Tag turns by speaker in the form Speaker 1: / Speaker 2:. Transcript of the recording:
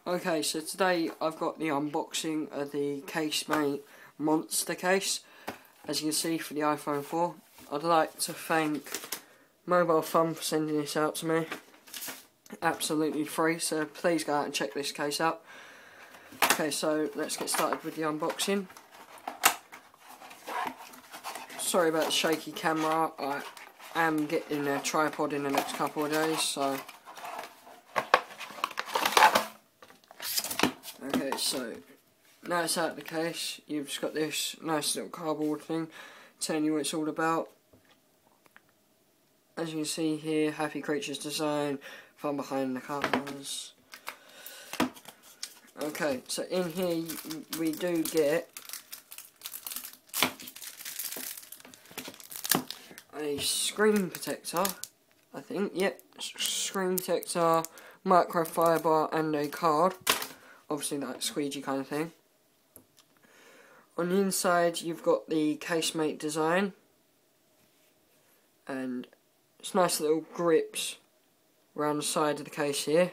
Speaker 1: Okay, so today I've got the unboxing of the Casemate Monster case, as you can see, for the iPhone 4. I'd like to thank Mobile Fun for sending this out to me. Absolutely free, so please go out and check this case out. Okay, so let's get started with the unboxing. Sorry about the shaky camera, I am getting a tripod in the next couple of days, so... Okay, so now it's out of the case, you've just got this nice little cardboard thing telling you what it's all about. As you can see here, Happy Creatures design, fun behind the covers. Okay, so in here we do get a screen protector, I think, yep, screen protector, microfiber and a card. Obviously that squeegee kind of thing. On the inside you've got the Casemate design, and it's nice little grips around the side of the case here.